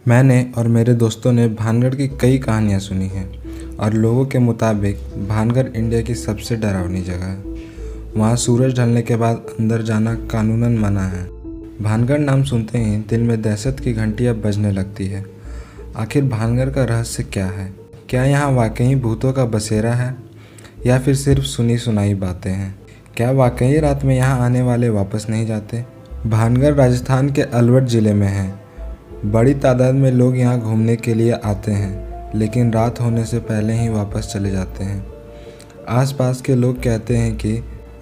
मैंने और मेरे दोस्तों ने भानगढ़ की कई कहानियाँ सुनी हैं और लोगों के मुताबिक भानगढ़ इंडिया की सबसे डरावनी जगह है। वहाँ सूरज ढलने के बाद अंदर जाना कानूनन मना है। भानगढ़ नाम सुनते ही दिल में दहशत की घंटियाँ बजने लगती है। आखिर भानगढ़ का रहस्य क्या है? क्या यहाँ वाकई भूतों का बसेरा है या फिर सिर्फ सुनी सुनाई बातें हैं? क्या वाकई रात में यहाँ आने वाले वापस नहीं जाते? भानगढ़ राजस्थान के अलवर ज़िले में है। बड़ी तादाद में लोग यहाँ घूमने के लिए आते हैं, लेकिन रात होने से पहले ही वापस चले जाते हैं। आसपास के लोग कहते हैं कि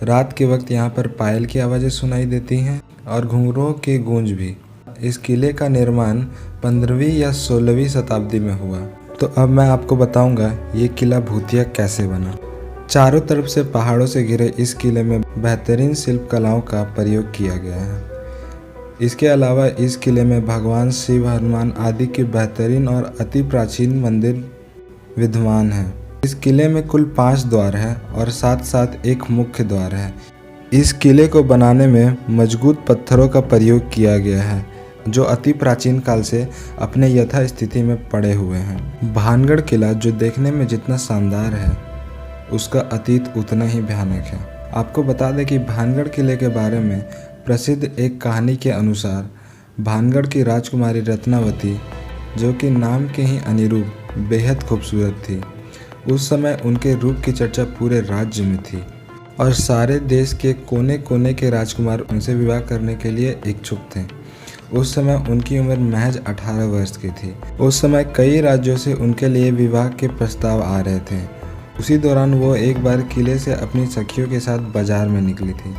रात के वक्त यहाँ पर पायल की आवाज़ें सुनाई देती हैं और घुंघरूओं की गूंज भी। इस किले का निर्माण 15वीं या 16वीं शताब्दी में हुआ। तो अब मैं आपको बताऊंगा ये किला भूतिया कैसे बना। चारों तरफ से पहाड़ों से घिरे इस किले में बेहतरीन शिल्प कलाओं का प्रयोग किया गया है। इसके अलावा इस किले में भगवान शिव, हनुमान आदि के बेहतरीन और अति प्राचीन मंदिर विद्यमान हैं। इस किले में कुल 5 द्वार हैं और साथ साथ एक मुख्य द्वार है। इस किले को बनाने में मजबूत पत्थरों का प्रयोग किया गया है जो अति प्राचीन काल से अपने यथा स्थिति में पड़े हुए हैं। भानगढ़ किला जो देखने में जितना शानदार है उसका अतीत उतना ही भयानक है। आपको बता दें कि भानगढ़ किले के बारे में प्रसिद्ध एक कहानी के अनुसार भानगढ़ की राजकुमारी रत्नावती, जो कि नाम के ही अनुरूप बेहद खूबसूरत थी, उस समय उनके रूप की चर्चा पूरे राज्य में थी और सारे देश के कोने कोने के राजकुमार उनसे विवाह करने के लिए इच्छुक थे। उस समय उनकी उम्र महज 18 वर्ष की थी। उस समय कई राज्यों से उनके लिए विवाह के प्रस्ताव आ रहे थे। उसी दौरान वो एक बार किले से अपनी सखियों के साथ बाजार में निकली थी।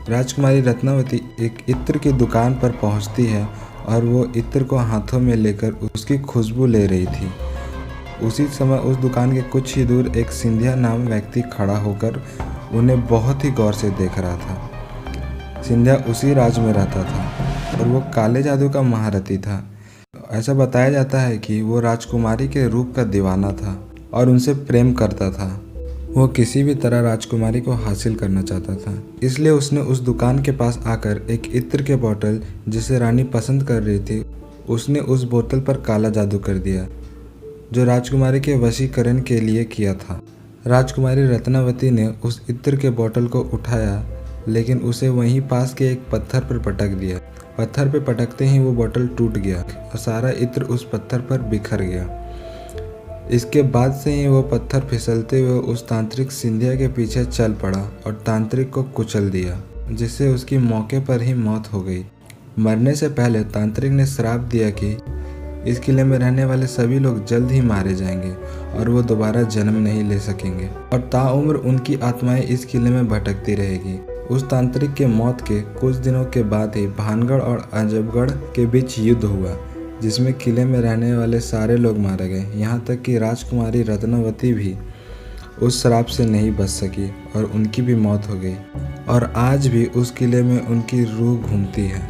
राजकुमारी रत्नावती एक इत्र की दुकान पर पहुंचती है और वो इत्र को हाथों में लेकर उसकी खुशबू ले रही थी। उसी समय उस दुकान के कुछ ही दूर एक सिंधिया नाम व्यक्ति खड़ा होकर उन्हें बहुत ही गौर से देख रहा था। सिंधिया उसी राज्य में रहता था और वो काले जादू का महारथी था। ऐसा बताया जाता है कि वो राजकुमारी के रूप का दीवाना था और उनसे प्रेम करता था। वो किसी भी तरह राजकुमारी को हासिल करना चाहता था, इसलिए उसने उस दुकान के पास आकर एक इत्र के बोतल जिसे रानी पसंद कर रही थी, उसने उस बोतल पर काला जादू कर दिया जो राजकुमारी के वशीकरण के लिए किया था। राजकुमारी रत्नावती ने उस इत्र के बोतल को उठाया, लेकिन उसे वहीं पास के एक पत्थर पर पटक दिया। पत्थर पर पटकते ही वो बोतल टूट गया और सारा इत्र उस पत्थर पर बिखर गया। इसके बाद से ही वो पत्थर फिसलते हुए उस तांत्रिक सिंधिया के पीछे चल पड़ा और तांत्रिक को कुचल दिया, जिससे उसकी मौके पर ही मौत हो गई। मरने से पहले तांत्रिक ने श्राप दिया कि इस किले में रहने वाले सभी लोग जल्द ही मारे जाएंगे और वो दोबारा जन्म नहीं ले सकेंगे और ताउम्र उनकी आत्माएं इस किले में भटकती रहेगी। उस तांत्रिक के मौत के कुछ दिनों के बाद ही भानगढ़ और अजबगढ़ के बीच युद्ध हुआ, जिसमें किले में रहने वाले सारे लोग मारे गए। यहाँ तक कि राजकुमारी रत्नावती भी उस श्राप से नहीं बच सकी और उनकी भी मौत हो गई और आज भी उस किले में उनकी रूह घूमती है।